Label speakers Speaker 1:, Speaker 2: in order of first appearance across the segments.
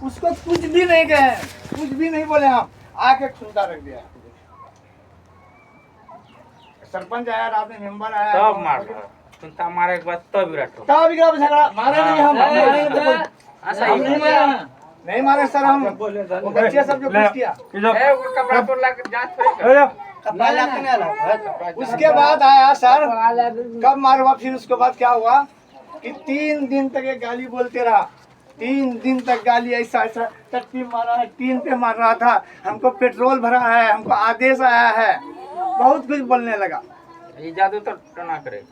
Speaker 1: उसको कुछ भी नहीं कहे, कुछ भी नहीं बोले हम, आके खुलता रख दिया। सरपंच आया, रात में मेंबर आया,
Speaker 2: तब मार सुनता मारे के बाद तब विराट
Speaker 1: तब बिगड़ा झगड़ा मारे नहीं हम
Speaker 2: ऐसा
Speaker 1: हम नहीं मारे, नहीं मारे सर हम। वो बच्चे सब जो कुछ किया
Speaker 2: कपड़ा तो ला के जांच करेगा।
Speaker 1: उसके बाद आया सर, कब मारूंगा। फिर उसके बाद क्या हुआ कि 3 दिन तक ये गाली बोलते रहा, 3 दिन तक गाली ऐसा ऐसा टट्टी मारा है, टीन पे मार रहा था, हमको पेट्रोल भरा है, हमको आदेश आया है, बहुत कुछ बोलने लगा।
Speaker 2: ये जादू तो टना करे।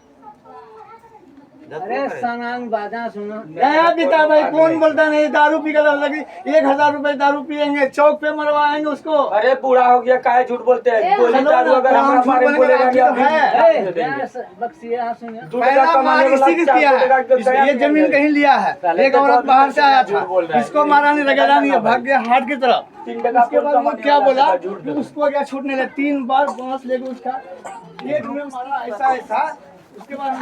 Speaker 3: अरे सनांग बाजा सुनो
Speaker 1: नया पिता भाई कौन बोलता नहीं, दारू पी कर लगी 1000 रुपए दारू पियेंगे, चौक पे मरवाएंगे उसको।
Speaker 4: अरे बूढ़ा हो गया, काहे झूठ बोलते हैं? गोली दारू अगर हमारा मारे बोलेगा कि अभी
Speaker 3: बक्सिया सुनो
Speaker 1: पहला मार इसी की किया है। ये जमीन कहीं लिया है, एक औरत बाहर से आया था, इसको मारा नहीं, रगड़ा नहीं, भाग गया हाट की तरफ। उसके बाद वो क्या बोला, उसको क्या छूटने लगा, 3 बार बांस लेके उसका पेट में मारा, ऐसा ऐसा। उसके बाद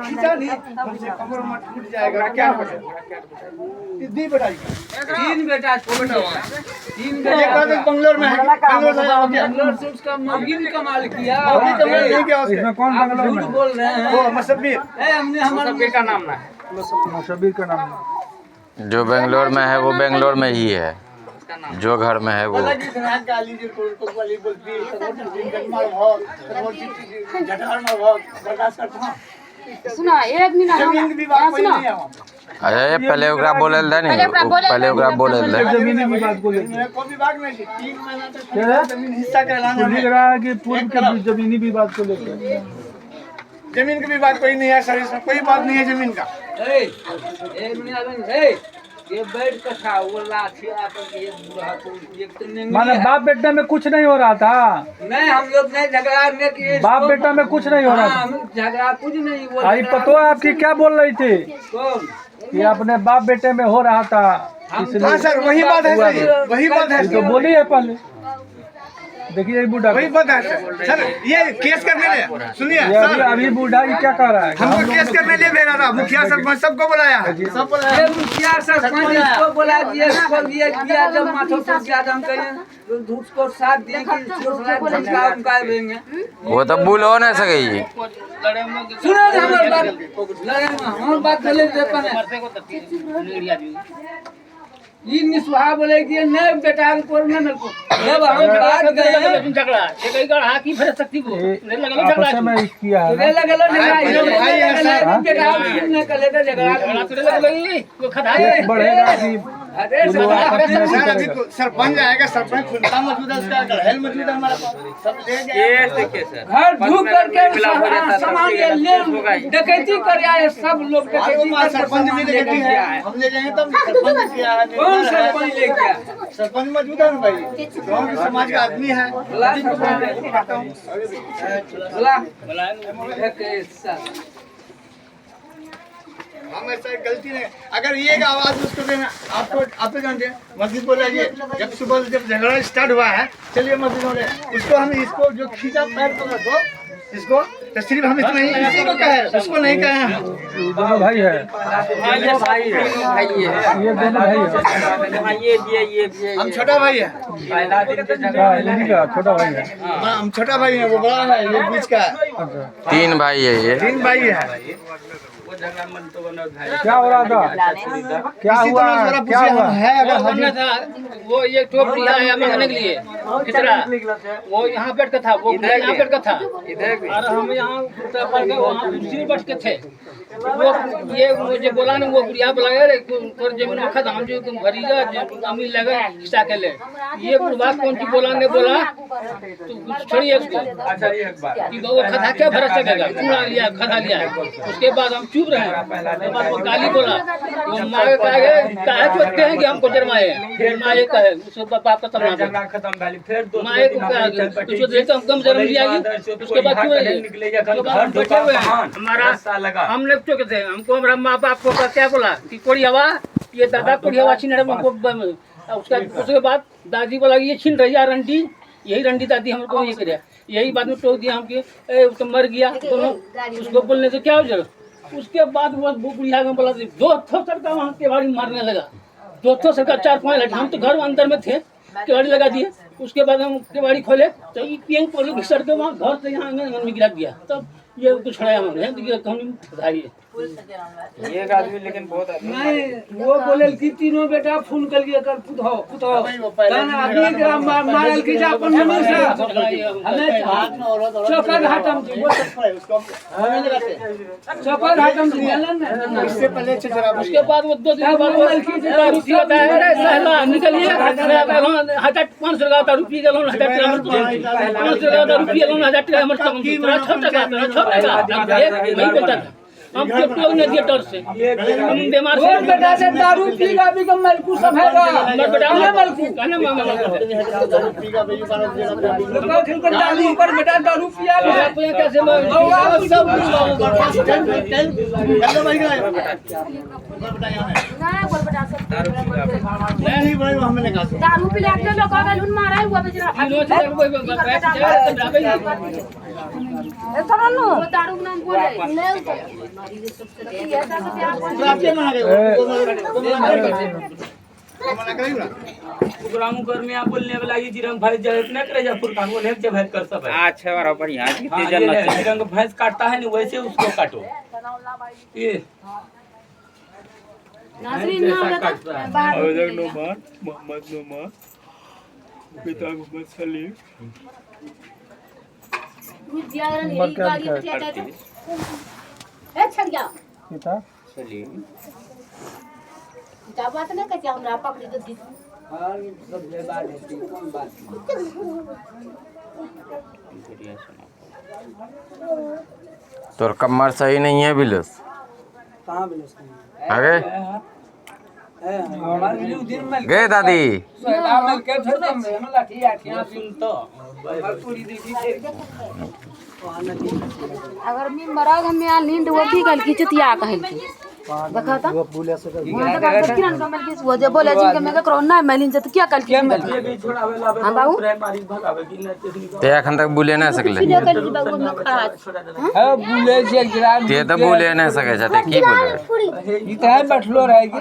Speaker 1: खींचा नहीं, हमसे कमर में टूट जाएगा। क्या बचे? दी बेटाई का
Speaker 3: 3 बेटा
Speaker 1: एक बार बंगलोर में है, बंगलोर से आ गया,
Speaker 3: बंगलोर से उसका मौगी भी कमाल किया।
Speaker 1: अभी तो मैं नहीं गया उसके।
Speaker 4: इसमें कौन बंगलोर में?
Speaker 3: झूठ बोल रहे हैं।
Speaker 1: वो मसब्बीर
Speaker 3: हमने हमारा
Speaker 2: बेटा नाम ना है
Speaker 4: शबीर का नाम है।
Speaker 5: जो बेंगलोर में है वो बेंगलोर में ही है,
Speaker 2: उसका नाम
Speaker 5: जो घर में है वो।
Speaker 1: गाली जो को वाली बोलती है, मार भाग, झटार मार भाग, बर्दाश्त करता हूं।
Speaker 6: सुना एक मिनट
Speaker 1: जमीन की बात कोई नहीं है वहाँ।
Speaker 5: अरे पहले ओकरा बोलल दे नहीं, पहले ओकरा बोलल दे।
Speaker 4: जमीनी विवाद को लेकर
Speaker 1: मेरे को विभाग नहीं थी, 3 महीना तक जमीन हिस्सा कहलाना
Speaker 4: लिख रहा है कि पूर्व के जमीनी विवाद को लेकर।
Speaker 1: जमीन का विवाद कोई नहीं है सर, इसमें कोई बात नहीं है जमीन का।
Speaker 3: एक मिनट ये बैठ का था वो लाठी आपन ये बुढ़ा को एक तो नहीं
Speaker 4: माने बाप बेटा में कुछ नहीं हो रहा था,
Speaker 3: नहीं हम लोग नहीं झगड़ा नहीं किए।
Speaker 4: बाप बेटा में कुछ नहीं हो रहा था।
Speaker 3: हम झगड़ा कुछ नहीं बोल।
Speaker 4: आई पतो है आपकी क्या बोल रही थी
Speaker 3: कौन?
Speaker 4: कि अपने बाप बेटे में हो रहा था,
Speaker 1: हाँ
Speaker 4: इसलिए
Speaker 1: सर वही बात है सर, वही बात है
Speaker 4: तो बोली है पहले। देखिए ये बूढ़ा
Speaker 1: वही बात है सर, ये केस करने ले सुनिए
Speaker 4: ये अभी बूढ़ा ये क्या कह रहा है?
Speaker 1: हमको केस करने लिए भेजा था, मुखिया सरपंच सबको बुलाया है, सब बुलाया
Speaker 3: ये मुखिया सरपंच इसको बोला दिया, इसको दिया किया, जब माथों पर ज्यादा हम कहें तो धूप को साथ दिए कि झटका उनका देंगे।
Speaker 5: वो तो भूल हो नहीं सके।
Speaker 3: सुनो हमारी बात, लड़े हम बात कर ले अपन ये निस्वाहा बोले कि नहीं बेटा को नहीं मेरे को जब हम बात गए
Speaker 2: झगड़ा एक एक हाथ ही फरक सकती को नहीं लगा झगड़ा
Speaker 4: आपस में किया है
Speaker 3: रे लगलो नहीं बेटा नहीं कर लेते झगड़ा
Speaker 2: लगा लगी वो खदा
Speaker 4: केस बढ़ेगा कि
Speaker 3: अरे
Speaker 4: जो लोग आपस में
Speaker 1: सर। अभी
Speaker 4: करेगा।
Speaker 1: सरपंच आएगा, सरपंच खुलता मौजूद है, उसका गढ़ेल मौजूद है हमारे पास, सब ले गए।
Speaker 2: ये देखिए सर
Speaker 3: घर ढूक करके
Speaker 2: मिलाप हो जाता है,
Speaker 3: सामान
Speaker 2: सबसे
Speaker 3: ले
Speaker 2: होगा ही।
Speaker 3: डकैती कर आए सब लोग डकैती कर
Speaker 1: सरपंच भी लेके है, हम ले जाएंगे तब सरपंच किया है।
Speaker 3: कौन सरपंच ले गया?
Speaker 1: सरपंच मौजूद है ना भाई, गाँव के समाज का आदमी है।
Speaker 3: बोला एक ऐसा
Speaker 1: हम ऐसा गलती नहीं, अगर ये एक आवाज उसको देना, आपको आप तो जानते हैं मस्जिद बोला ये जब सुबह जब झगड़ा स्टार्ट हुआ है, चलिए मस्जिद बोले उसको, हम इसको जो खींचा पैर पकड़ दो इसको, तो सिर्फ हम इतना ही इसी को कहे, उसको नहीं कहे हैं।
Speaker 4: दोनों भाई है,
Speaker 2: ये भाई है
Speaker 4: ये दोनों भाई है।
Speaker 2: ये
Speaker 1: हम छोटा भाई है,
Speaker 4: हाँ, इन्हीं का छोटा भाई है।
Speaker 1: हम छोटा भाई है, वो बड़ा है, ये बीच का है।
Speaker 4: अच्छा
Speaker 5: 3 भाई है ये।
Speaker 1: 3 भाई है।
Speaker 4: क्या हो रहा था? क्या
Speaker 1: इसी
Speaker 4: हुआ?
Speaker 1: तरह जरा
Speaker 4: क्या
Speaker 1: पूछिए,
Speaker 4: हुआ?
Speaker 1: हम है अगर हाजिर
Speaker 2: था वो ये टोप लिया है मांगने के लिए कितना वो यहाँ बैठ के था, वो यहाँ बैठ के था और हम यहाँ वहाँ दूसरी बैठ के थे। वो ये मुझे बोला ना, वो बुढ़िया बोला रे तोर जमीन में खदाम जो तुम भरीगा अमीर लगा हिस्सा के ले, ये बात कौन सी बोला नहीं बोला तो छोड़िए उसको।
Speaker 4: अच्छा एक बात
Speaker 2: कि वो खदा क्या भर सकेगा, पूरा लिया खदा लिया। उसके बाद हम चुप रहे, उसके बाद वो गाली बोला, वो मारे कहे चोटते हैं कि हमको जरमाए, फिर माए कहे उसके बाप का तलना
Speaker 4: खत्म भैली फिर
Speaker 2: माए को कहा उसको देखते हम कम जरम लिया। उसके बाद क्यों बैठे हुए हैं हमारा, हमने चुके थे, हमको हमारा माँ बाप को क्या बोला कि कोड़ी हवा, ये दादा कोड़ी हवा छीन रहे हमको। उसके बाद दादी बोला ये छीन रही है रंडी, यही रंडी दादी हमको ये करे, यही बात में टोक दिया हमके तो मर गया दोनों, उसको बोलने से क्या हो जाएगा। उसके बाद वो बुढ़िया में बोला 2 थप्पड़ का वहाँ के भारी मारने लगा, दोस्तों से 4-5 लड़के, हम तो घर अंदर में थे, केवाड़ी लगा दिए। उसके बाद हम केवाड़ी खोले तो ये पियंग पोलो घिसट के वहाँ घर से यहाँ आंगन में गिरा दिया। तब ये कुछ छड़ाया हमने तो कहानी सुधारी
Speaker 4: एक आदमी लेकिन बहुत आदमी
Speaker 3: नहीं वो बोले कि तीनों बेटा फूल कर लिए कर पुतो ताना अभी ग्राम मारल की जा अपन मनुष्य हमें चौकर घाटम जी
Speaker 1: उसको हमें लगाते
Speaker 3: चौकर घाटम जी ना
Speaker 1: इससे पहले चचरा
Speaker 2: उसके बाद वो 2 दिन के बाद दारू पीता है। अरे सहला निकलिए हजार 500 का दारू पी गेलो, 1000 टका हमर 500 का दारू पी गेलो, 1000 टका हमर 6 टका नहीं बोलता था। हम तो ने दिया डर से हम बीमार से
Speaker 3: बेटा से दारू पीगा भी कम मलकू सब हैगा
Speaker 2: बेटा मलकू कहना मामा
Speaker 1: दारू पीगा बेजू पाना
Speaker 3: लोग खेल कर दारू ऊपर बेटा दारू पिया
Speaker 2: आप कैसे
Speaker 1: सब हेलो भाई का
Speaker 6: ना बोल बेटा सब
Speaker 1: नहीं भाई हमें लगा
Speaker 6: दारू पी लेके लोग का लून मारा हुआ बेचारा वो दारू का नाम बोले
Speaker 1: आपके मना गए मना करेंगे ना
Speaker 4: ग्राम कर में आप बोलने वाला ये जिरंग भैंस जब न करे जयपुर का वो लेके जब भैंस कर सब है।
Speaker 7: अच्छा बड़ा बढ़िया
Speaker 4: जिरंग भैंस काटता है ना वैसे उसको काटो ये
Speaker 6: नाजरीन नाम
Speaker 4: काटता है।
Speaker 6: बाहर
Speaker 4: मोहम्मद नोमा पिता मोहम्मद सलीम
Speaker 6: कुछ ज्यादा नहीं गाड़ी पे चला जाता ए छड़ गया
Speaker 7: पिता सलीम
Speaker 6: क्या बात नहीं कहते हमरा पकड़ी तो दी
Speaker 3: हां सब ले बात है कौन बात
Speaker 5: तोर कमर सही नहीं है बिलस
Speaker 3: कहां बिलस
Speaker 5: आगे
Speaker 3: हमारे लिए दिन में
Speaker 5: गए दादी
Speaker 3: सोदा में के छोड़ में लाठी आठियां
Speaker 4: सुन तो
Speaker 3: पूरी देखी
Speaker 6: अगर मी मराग हम यहाँ नींद वो भी कल की चतिया कहल की देखा था वो बोले से वहां तक किरण कमल की वो जे बोले जी के मैं कोरोना मैलिन जत क्या कल की
Speaker 4: ये भी छोड़ावे लावे
Speaker 6: हां बाबू
Speaker 4: प्रेम मारी भगावे की न तेरी
Speaker 5: ते अखन तक बुले ना सकले
Speaker 6: वीडियो कर दी बाबू में खड़ा
Speaker 3: है बोले जे ग्राम
Speaker 5: ते तो बुले ना सके छते की बोले
Speaker 3: इतना बैठलो रहेगी